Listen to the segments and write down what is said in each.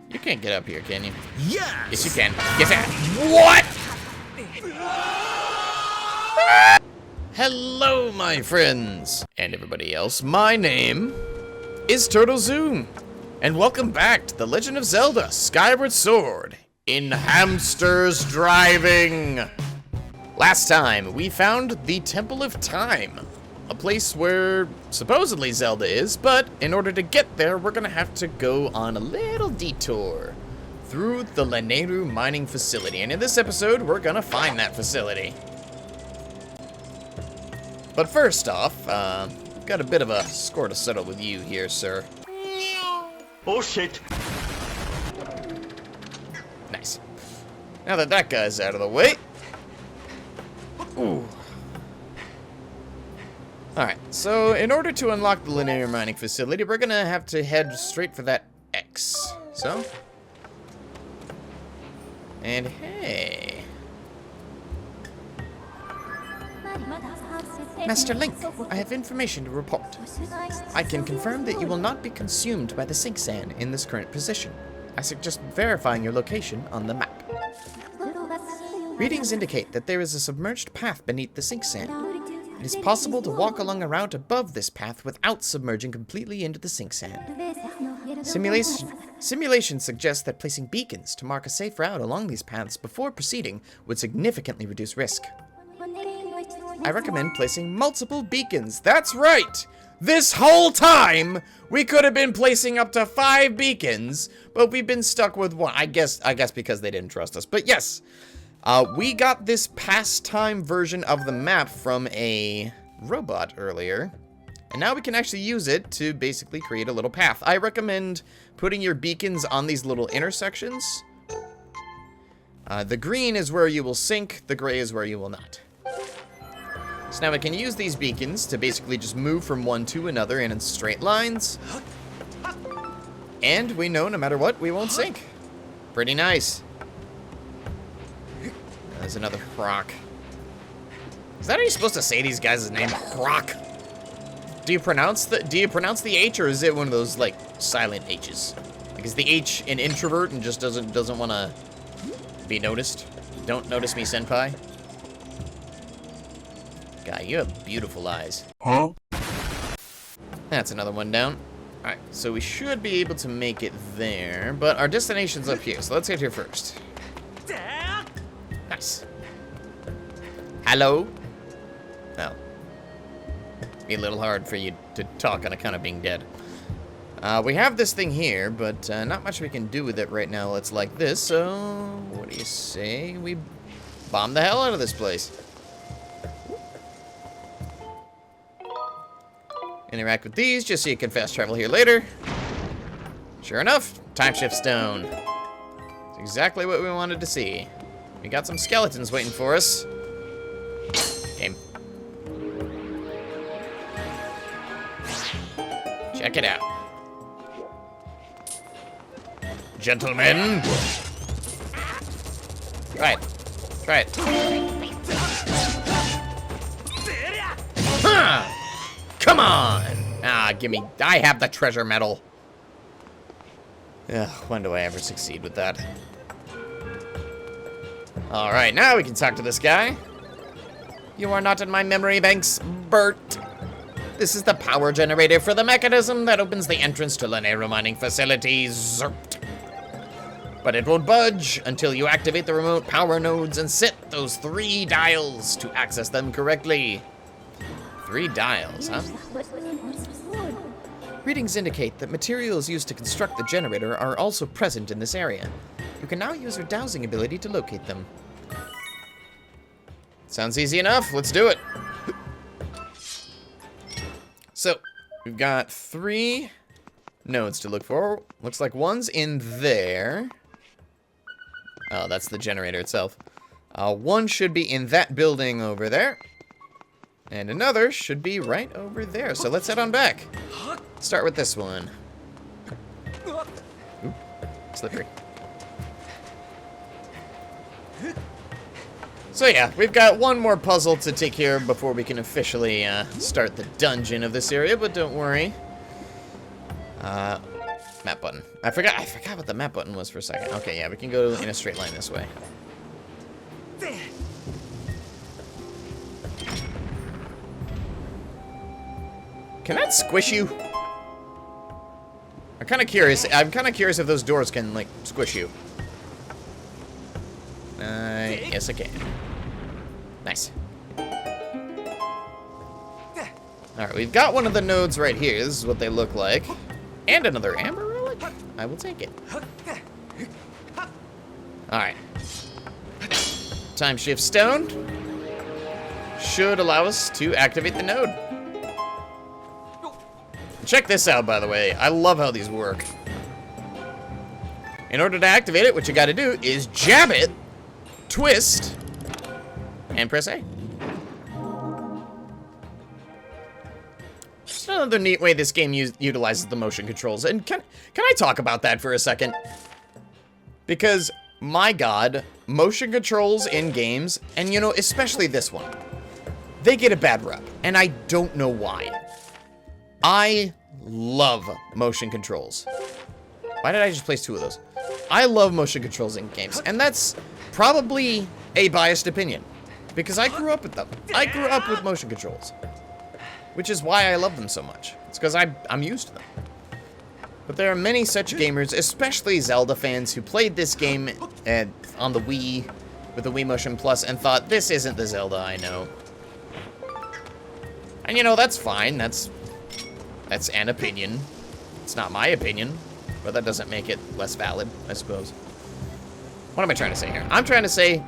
You can't get up here, can you? Yes! Yes, you can. Yes, what? Hello, my friends, and everybody else. My name is Turtle Zoom, and welcome back to The Legend of Zelda: Skyward Sword in Hamster's Driving. Last time, we found the Temple of Time, a place where supposedly Zelda is, but in order to get there, we're gonna have to go on a little detour through the Lanayru mining facility, and in this episode, we're gonna find that facility. But first off, got a bit of a score to settle with you here, sir. Oh shit! Nice. Now that that guy's out of the way. Ooh. Alright, so in order to unlock the linear mining facility, we're gonna have to head straight for that X. So. And hey. Master Link, I have information to report. I can confirm that you will not be consumed by the sink sand in this current position. I suggest verifying your location on the map. Readings indicate that there is a submerged path beneath the sink sand. It is possible to walk along a route above this path without submerging completely into the sink sand. Simulation suggests that placing beacons to mark a safe route along these paths before proceeding would significantly reduce risk. I recommend placing multiple beacons. That's right! This whole time, we could have been placing up to 5 beacons, but we've been stuck with 1. I guess because they didn't trust us. But yes, we got this pastime version of the map from a robot earlier, and now we can actually use it to basically create a little path. I recommend putting your beacons on these little intersections. The green is where you will sink, the gray is where you will not. So now we can use these beacons to basically just move from one to another in straight lines. And we know no matter what, we won't sink. Pretty nice. There's another Croc. Is that how you're supposed to say these guys' name? Croc. Do you pronounce the H, or is it one of those like silent H's? Like, is the H an introvert and just doesn't want to be noticed? Don't notice me, senpai. Guy, you have beautiful eyes. Huh? That's another one down. Alright, so we should be able to make it there, but our destination's up here, so let's get here first. Nice. Hello? Oh. Be a little hard for you to talk on account of being dead. We have this thing here, but not much we can do with it right now. It's like this, so what do you say we bomb the hell out of this place? Interact with these just so you can fast travel here later. Sure enough, time shift stone. It's exactly what we wanted to see. We got some skeletons waiting for us. Game. Check it out. Gentlemen. Try it. Try it. Huh! Come on! Ah, gimme. I have the treasure medal. Ugh, when do I ever succeed with that? Alright, now we can talk to this guy. You are not in my memory banks, Bert. This is the power generator for the mechanism that opens the entrance to Lanayru mining facilities. Zerpt. But it won't budge until you activate the remote power nodes and set those 3 dials to access them correctly. 3 dials, huh? Readings indicate that materials used to construct the generator are also present in this area. You can now use your dowsing ability to locate them. Sounds easy enough. Let's do it. So, we've got 3 nodes to look for. Looks like one's in there. Oh, that's the generator itself. One should be in that building over there. And another should be right over there. So let's head on back. Start with this one. Oop, slippery. So yeah, we've got one more puzzle to take care of before we can officially start the dungeon of this area, but don't worry. Map button. I forgot what the map button was for a second. Okay, yeah, we can go in a straight line this way. Can that squish you? I'm kind of curious if those doors can, like, squish you. Yes, I can. Nice. Alright, we've got one of the nodes right here. This is what they look like. And another amber relic? I will take it. Alright. Time shift stone should allow us to activate the node. Check this out, by the way. I love how these work. In order to activate it, what you gotta do is jab it, twist, and press A. It's another neat way this game utilizes the motion controls. And can I talk about that for a second? Because, my god, motion controls in games, and you know, especially this one, they get a bad rep, and I don't know why. I love motion controls. Why did I just place 2 of those? I love motion controls in games, and that's probably a biased opinion, because I grew up with them. I grew up with motion controls, which is why I love them so much. It's because I'm used to them. But there are many such gamers, especially Zelda fans, who played this game on the Wii with the Wii Motion Plus and thought, this isn't the Zelda I know. And you know, that's fine. That's an opinion. It's not my opinion, but that doesn't make it less valid, I suppose. What am I trying to say here? I'm trying to say,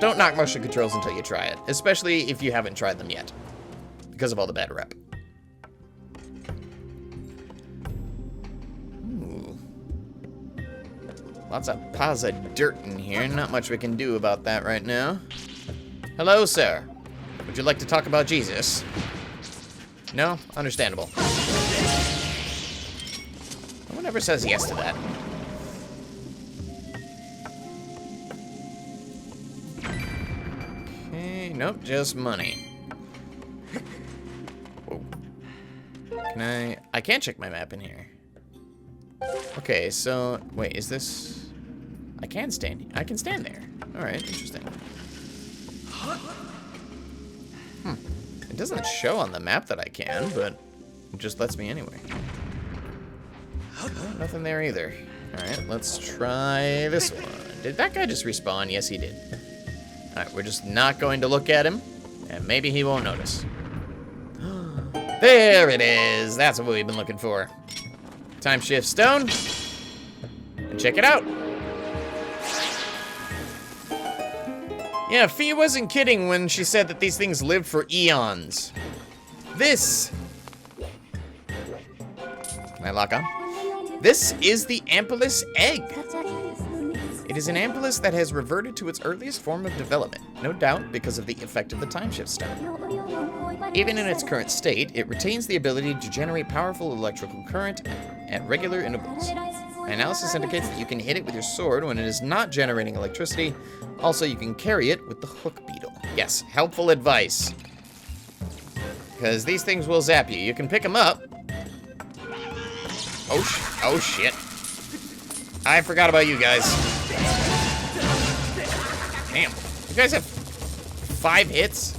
don't knock motion controls until you try it, especially if you haven't tried them yet, because of all the bad rep. Ooh. Lots of piles of dirt in here. Not much we can do about that right now. Hello, sir. Would you like to talk about Jesus? No? Understandable. No one ever says yes to that. Okay, nope, just money. Whoa. I can't check my map in here. Okay, so, wait, is this... I can stand there. Alright, interesting. It doesn't show on the map that I can, but it just lets me anyway. Oh, nothing there either. Alright, let's try this one. Did that guy just respawn? Yes, he did. Alright, we're just not going to look at him, and maybe he won't notice. There it is! That's what we've been looking for. Time shift stone. And check it out. Yeah, Fee wasn't kidding when she said that these things live for eons. This... Can I lock on? This is the Ampelus egg. It is an Ampelus that has reverted to its earliest form of development, no doubt because of the effect of the time shift stone. Even in its current state, it retains the ability to generate powerful electrical current at regular intervals. My analysis indicates that you can hit it with your sword when it is not generating electricity. Also, you can carry it with the hook beetle. Yes, helpful advice. Because these things will zap you. You can pick them up. Oh shit. I forgot about you guys. Damn. You guys have 5 hits?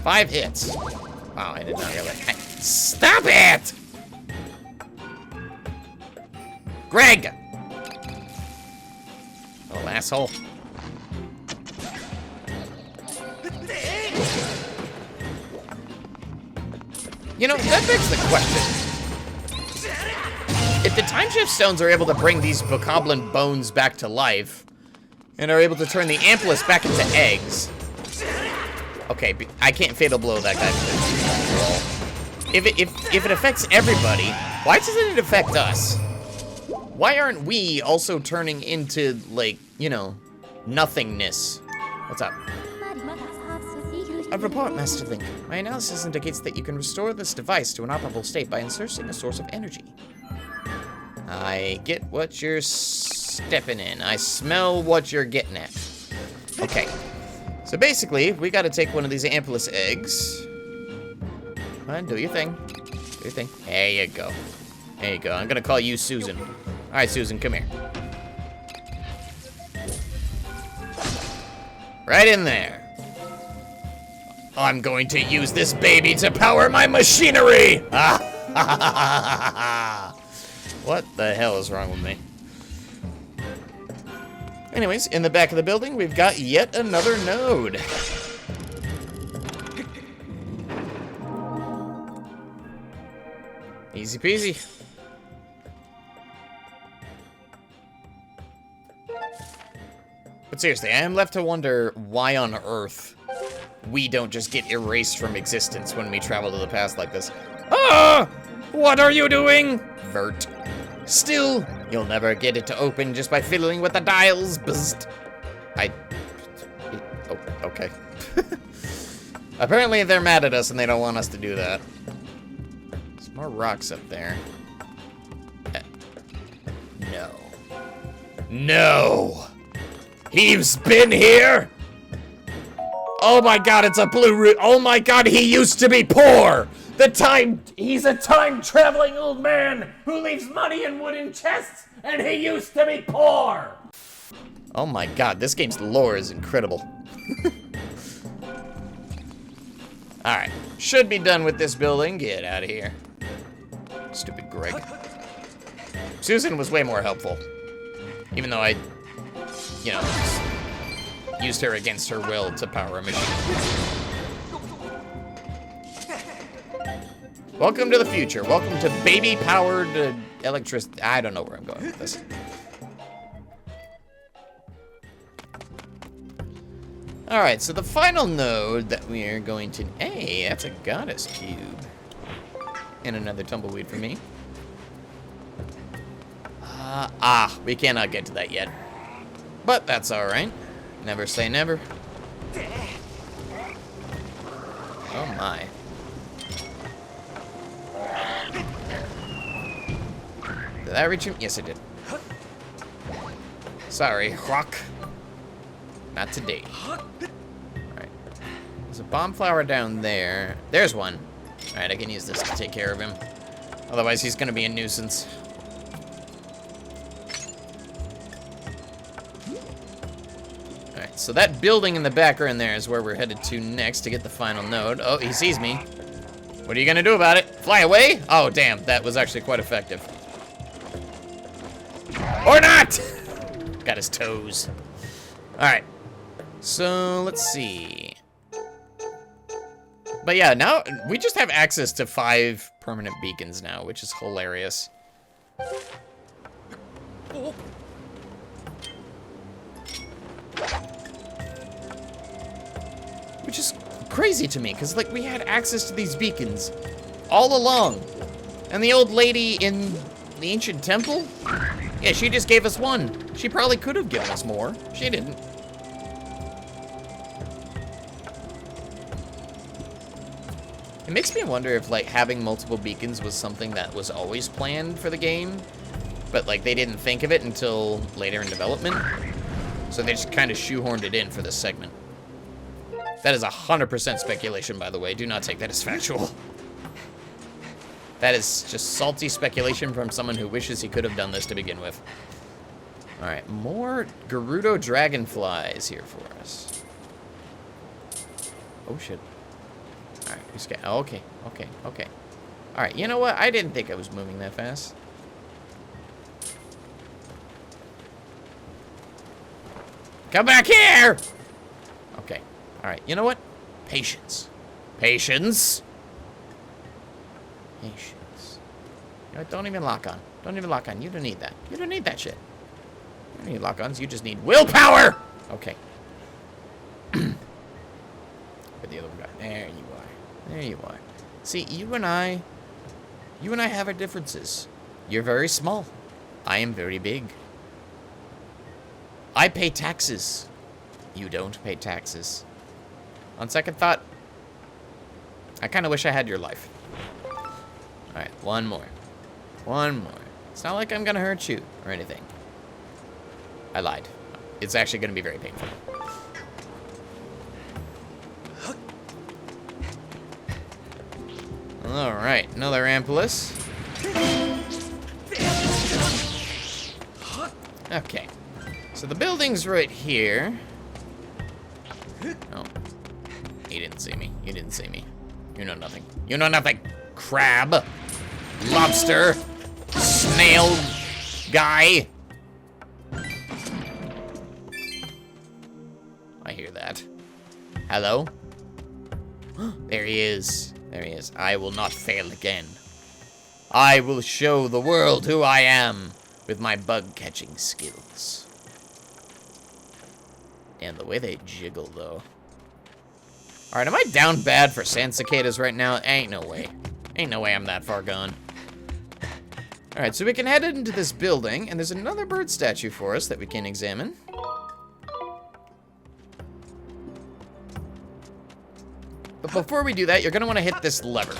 5 hits. Wow, I did not hear that. Stop it! Greg! Oh, asshole. You know, that begs the question. If the time shift stones are able to bring these bokoblin bones back to life, and are able to turn the Ampelus back into eggs... Okay, I can't fatal blow that guy. If it affects everybody, why doesn't it affect us? Why aren't we also turning into, like, you know, nothingness? What's up? A report, Master Link. My analysis indicates that you can restore this device to an operable state by inserting a source of energy. I get what you're stepping in. I smell what you're getting at. Okay. So basically, we gotta take one of these Ampelus eggs. Come on, do your thing. Do your thing. There you go. There you go. I'm gonna call you Susan. All right, Susan, come here. Right in there. I'm going to use this baby to power my machinery! What the hell is wrong with me? Anyways, in the back of the building, we've got yet another node. Easy peasy. But seriously, I am left to wonder why on earth we don't just get erased from existence when we travel to the past like this. Ah! What are you doing? Vert. Still, you'll never get it to open just by fiddling with the dials. Bzzzt. Oh, okay. Apparently they're mad at us and they don't want us to do that. There's more rocks up there. No. No! He's been here? Oh my god, it's a blue root. Oh my god, he used to be poor! He's a time-traveling old man who leaves money in wooden chests, and he used to be poor! Oh my god, this game's lore is incredible. Alright, should be done with this building. Get out of here. Stupid Greg. Susan was way more helpful. Even though I, you know, used her against her will to power a machine. Welcome to the future. Welcome to baby-powered electricity. I don't know where I'm going with this. Alright, so the final node that we are going to... Hey, that's a goddess cube. And another tumbleweed for me. We cannot get to that yet. But that's alright. Never say never. Oh my. Did I reach him? Yes, I did. Sorry, rock. Not today. Alright. There's a bomb flower down there. There's one. Alright, I can use this to take care of him. Otherwise, he's gonna be a nuisance. Alright, so that building in the background there is where we're headed to next to get the final node. Oh, he sees me. What are you gonna do about it? Fly away? Oh, damn, that was actually quite effective. Or not! Got his toes. Alright. So, let's see. But yeah, now we just have access to 5 permanent beacons now, which is hilarious. Which is crazy to me, because like we had access to these beacons all along. And the old lady in the ancient temple? Yeah, she just gave us 1. She probably could have given us more. She didn't. It makes me wonder if like having multiple beacons was something that was always planned for the game, but like they didn't think of it until later in development. So they just kind of shoehorned it in for this segment. That is 100% speculation, by the way. Do not take that as factual. That is just salty speculation from someone who wishes he could have done this to begin with. Alright, more Gerudo dragonflies here for us. Oh shit. Alright, just get, okay. Alright, you know what? I didn't think I was moving that fast. Come back here! Okay. Alright, you know what? Patience. Patience. You know what? Don't even lock on. Don't even lock on. You don't need that. You don't need that shit. You don't need lock-ons. You just need willpower! Okay. Where'd the other one go? There you are. There you are. See, you and I have our differences. You're very small. I am very big. I pay taxes. You don't pay taxes. On second thought, I kind of wish I had your life. Alright, one more. One more. It's not like I'm gonna hurt you or anything. I lied. It's actually gonna be very painful. Alright, another Ampulus. Okay. So the building's right here. Oh. He didn't see me. You didn't see me. You know nothing. You know nothing. Crab. Lobster. Snail guy. I hear that. Hello? There he is. There he is. I will not fail again. I will show the world who I am with my bug-catching skills. And the way they jiggle, though. Alright, am I down bad for sand cicadas right now? Ain't no way. Ain't no way I'm that far gone. Alright, so we can head into this building, and there's another bird statue for us that we can examine. But before we do that, you're going to want to hit this lever.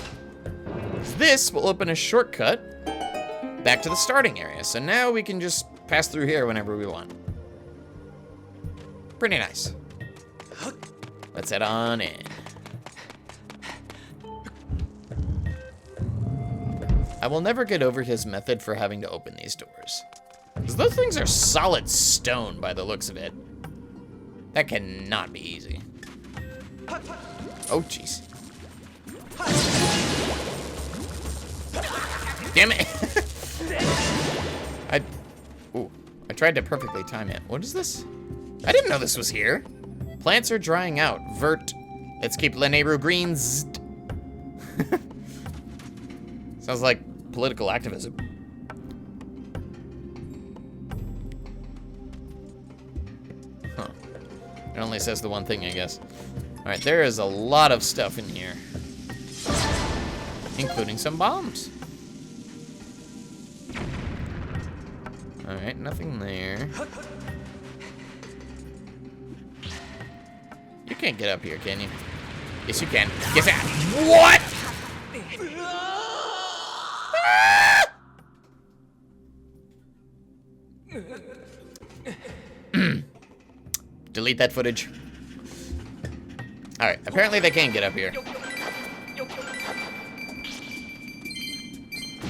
This will open a shortcut back to the starting area. So now we can just pass through here whenever we want. Pretty nice. Let's head on in. I will never get over his method for having to open these doors. Because those things are solid stone by the looks of it. That cannot be easy. Oh, jeez. Damn it! I tried to perfectly time it. What is this? I didn't know this was here. Plants are drying out. Vert. Let's keep the neighbor greens. Sounds like political activism. Huh. It only says the one thing, I guess. Alright, there is a lot of stuff in here. Including some bombs. Alright, nothing there. You can't get up here, can you? Yes, you can. Get that. What? Delete that footage. Alright, apparently they can't get up here.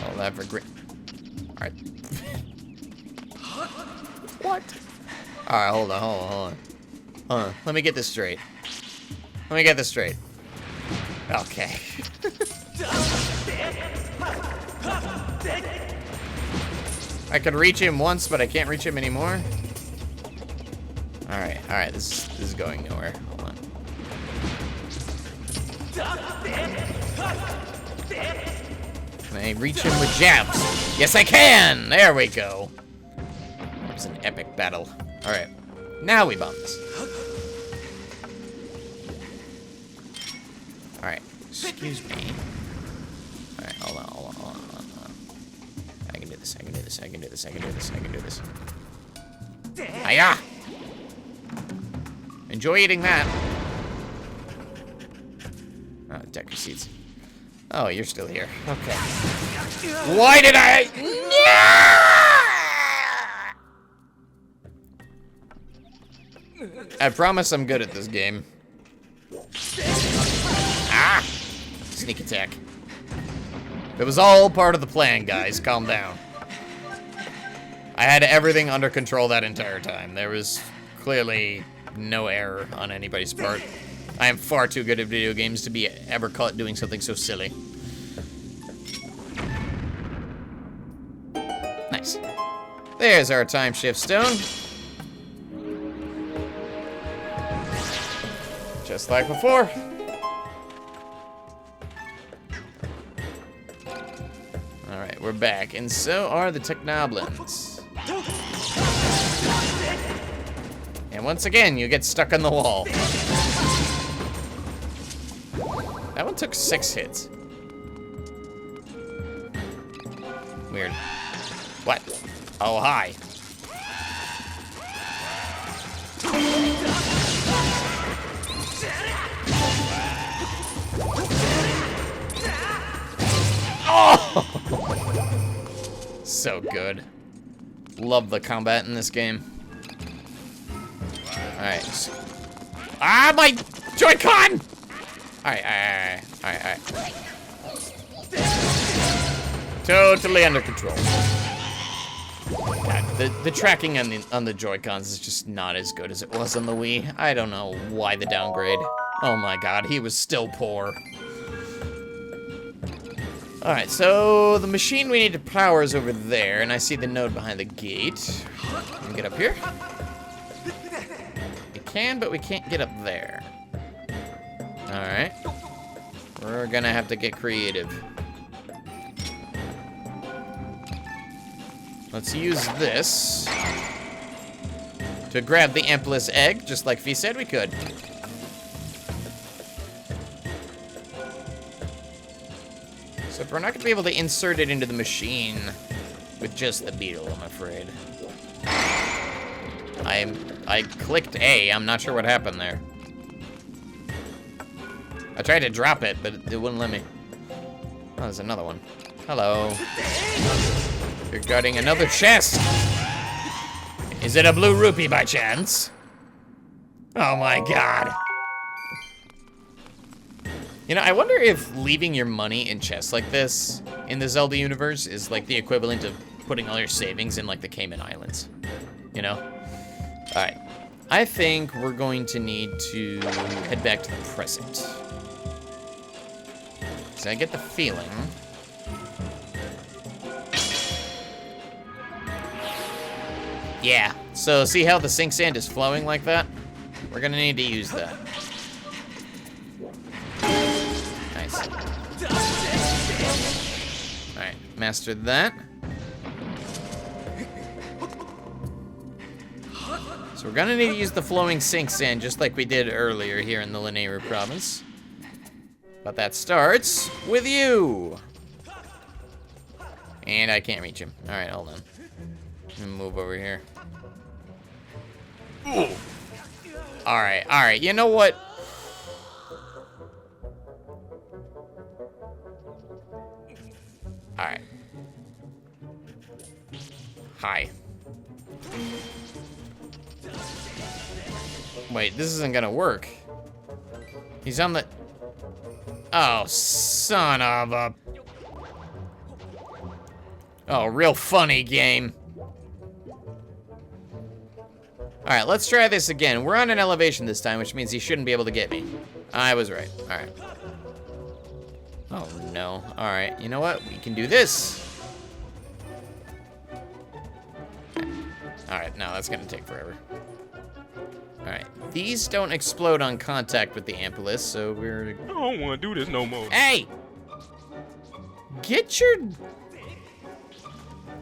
All that for great. Alright. What? Alright, hold on. Let me get this straight. Okay. I could reach him once, but I can't reach him anymore. Alright, this is going nowhere. Hold on. Can I reach him with jabs? Yes, I can! There we go. It was an epic battle. Alright, now we bomb this. Alright, excuse me. Alright, hold on. I can do this. Hiya! Enjoy eating that. Oh, deck of seeds. Oh, you're still here. Okay. Why did I? I promise I'm good at this game. Ah! Sneak attack. It was all part of the plan, guys. Calm down. I had everything under control that entire time. There was clearly no error on anybody's part. I am far too good at video games to be ever caught doing something so silly. Nice. There's our time shift stone. Just like before. Alright, we're back. And so are the Technoblins. And once again, you get stuck on the wall. That one took 6 hits. Weird. What? Oh, hi. Oh! So good. Love the combat in this game. Alright. Ah, my Joy-Con! Alright. Totally under control. God The tracking on the Joy-Cons is just not as good as it was on the Wii. I don't know why the downgrade. Oh my god, he was still poor. Alright, so the machine we need to power is over there, and I see the node behind the gate. Can we get up here? We can, but we can't get up there. Alright. We're gonna have to get creative. Let's use this to grab the Amplus egg, just like Fee said we could. So we're not gonna be able to insert it into the machine with just the beetle, I'm afraid. I clicked A, I'm not sure what happened there. I tried to drop it, but it wouldn't let me. Oh, there's another one. Hello. You're guarding another chest. Is it a blue rupee by chance? Oh my god. You know, I wonder if leaving your money in chests like this in the Zelda universe is like the equivalent of putting all your savings in like the Cayman Islands. You know? Alright. I think we're going to need to head back to the present. So I get the feeling... Yeah, so see how the sink sand is flowing like that? We're gonna need to use that. Nice. Alright, mastered that. So we're gonna need to use the flowing sink sand just like we did earlier here in the Lanayru province. But that starts with you. And I can't reach him. Alright, hold on. Let me move over here. Alright, you know what? Alright. Hi. Wait, this isn't gonna work. He's on the... Oh, son of a... Oh, real funny game. Alright, let's try this again. We're on an elevation this time, which means he shouldn't be able to get me. I was right. Alright. Oh, no. Alright, you know what? We can do this. Alright, no, that's gonna take forever. Alright, these don't explode on contact with the Amplus, so we're... I don't want to do this no more. Hey! Get your...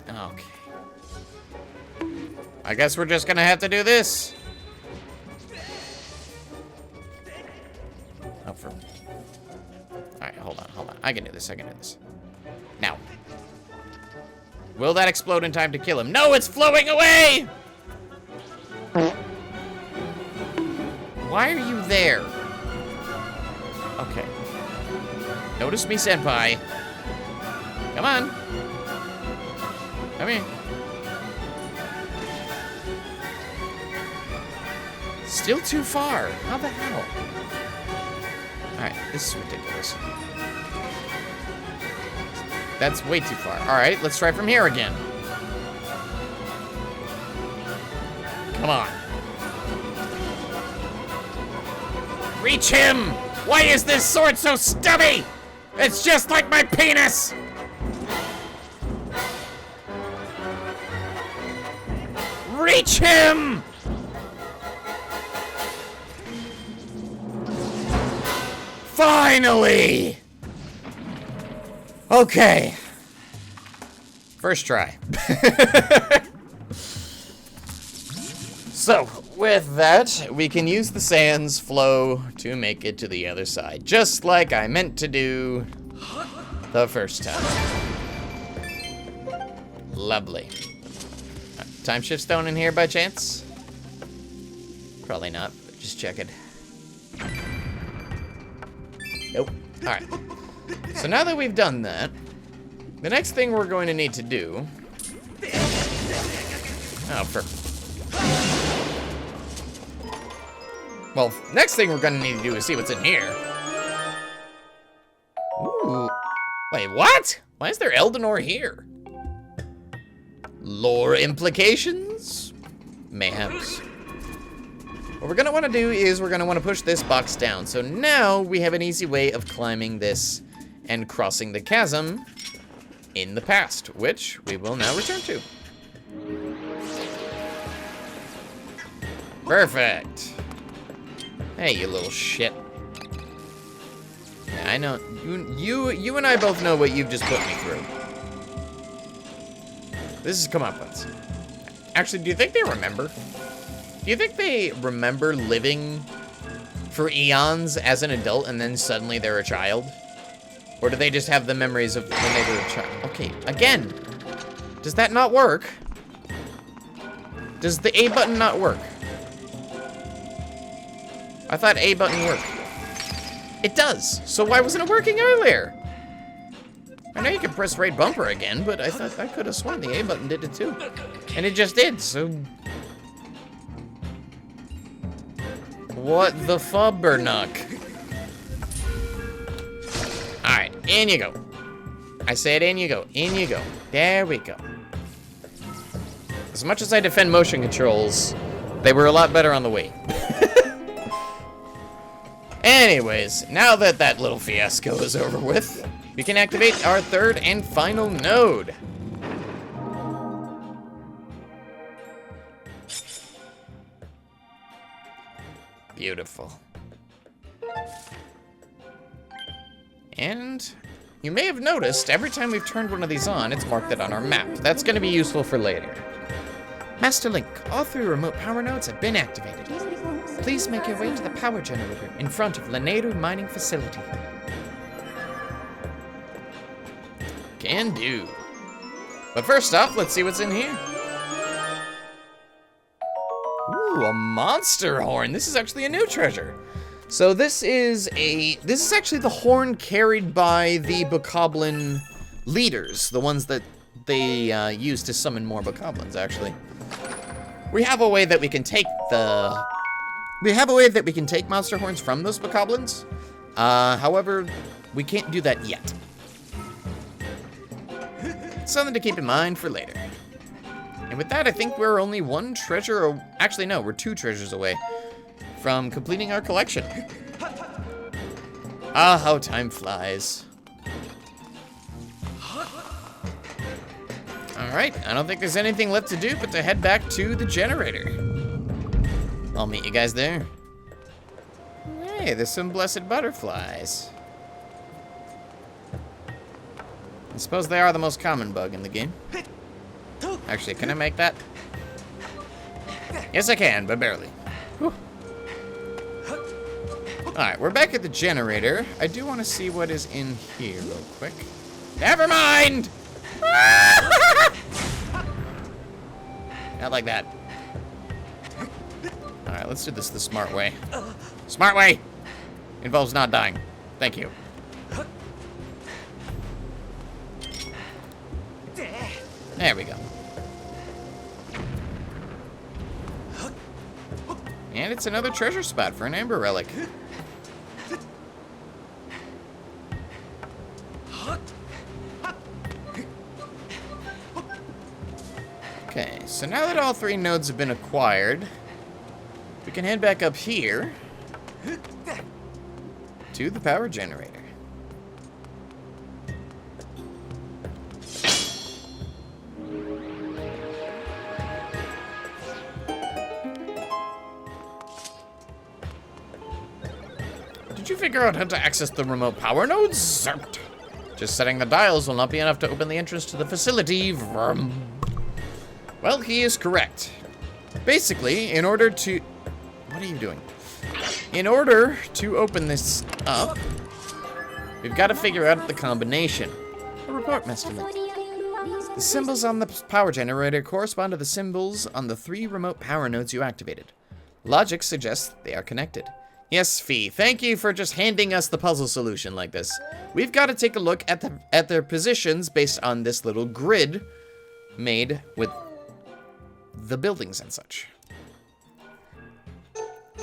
Okay. I guess we're just gonna have to do this. Oh, for... Alright, hold on. I can do this. Now. Will that explode in time to kill him? No, it's flowing away! Why are you there? Okay. Notice me, senpai. Come on. Come here. Still too far. How the hell? Alright, this is ridiculous. That's way too far. Alright, let's try from here again. Come on. Reach him! Why is this sword so stubby? It's just like my penis! Reach him! Finally! Okay. First try. So, with that, we can use the sand's flow to make it to the other side, just like I meant to do the first time. Lovely. Time shift stone in here by chance? Probably not, but just check it. Nope. Alright. So now that we've done that, the next thing we're going to need to do... Oh, well, next thing we're gonna need to do is see what's in here. Ooh. Wait, what? Why is there Eldenor here? lore implications? Mayhaps. What we're going to want to do is we're going to want to push this box down. So now we have an easy way of climbing this and crossing the chasm in the past, which we will now return to. Perfect. Hey, you little shit. Yeah, I know. You and I both know what you've just put me through. This is comeuppance. Actually, do you think they remember? Do you think they remember living for eons as an adult and then suddenly they're a child? Or do they just have the memories of when they were a child? Okay, again. Does that not work? Does the A button not work? I thought A button worked. It does. So why wasn't it working earlier? I know you can press right bumper again, but I thought I could have sworn the A button did it too. And it just did, so... What the fubbernuck? Alright, in you go. I said in you go, in you go. There we go. As much as I defend motion controls, they were a lot better on the Wii. Anyways, now that that little fiasco is over with, we can activate our third and final node. Beautiful. And you may have noticed every time we've turned one of these on, it's marked it on our map. That's going to be useful for later. Master Link, all 3 remote power nodes have been activated. Please make your way to the power generator in front of Laneru Mining Facility. Can do. But first off, let's see what's in here. Ooh, a monster horn. This is actually a new treasure. So this is actually the horn carried by the Bokoblin leaders, the ones that they use to summon more Bokoblins, actually. We have a way that we can take monster horns from those Bokoblins. However, we can't do that yet. Something to keep in mind for later. And with that, I think we're only one treasure, actually no, we're 2 treasures away from completing our collection. Ah, how time flies. Alright, I don't think there's anything left to do but to head back to the generator. I'll meet you guys there. Hey, there's some blessed butterflies. I suppose they are the most common bug in the game. Actually, can I make that? Yes, I can, but barely. Alright, we're back at the generator. I do want to see what is in here real quick. Never mind! Not like that. Alright, let's do this the smart way. Smart way! Involves not dying. Thank you. There we go. And it's another treasure spot for an amber relic. Okay, so now that all 3 nodes have been acquired, we can head back up here to the power generator. Did you figure out how to access the remote power nodes? Zert. Just setting the dials will not be enough to open the entrance to the facility. Vroom. Well, he is correct. Basically, in order to... What are you doing? In order to open this up, we've got to figure out the combination. A report, Mr. Link. The symbols on the power generator correspond to the symbols on the 3 remote power nodes you activated. Logic suggests they are connected. Yes, Fee, thank you for just handing us the puzzle solution like this. We've got to take a look at their positions based on this little grid made with the buildings and such.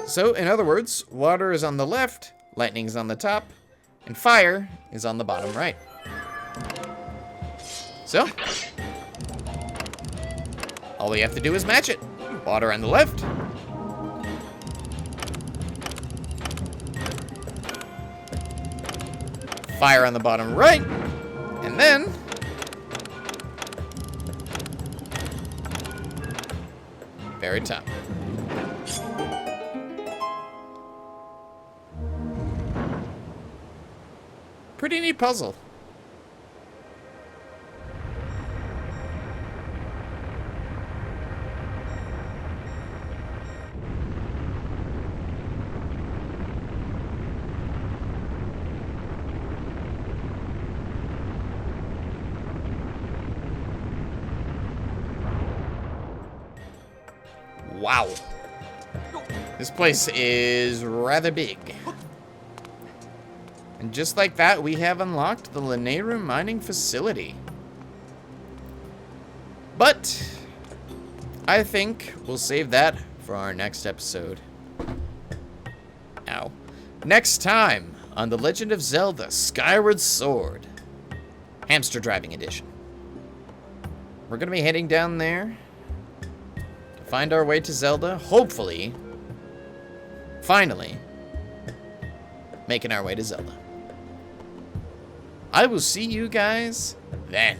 So, in other words, water is on the left, lightning is on the top, and fire is on the bottom right. So, All we have to do is match it. Water on the left. Fire on the bottom right. And then... very top. Pretty neat puzzle. Wow. This place is rather big. And just like that, we have unlocked the Lanayru mining facility. But I think we'll save that for our next episode. Ow. Next time on The Legend of Zelda: Skyward Sword, Hamster Driving Edition. We're going to be heading down there to find our way to Zelda. Hopefully, finally, making our way to Zelda. I will see you guys then.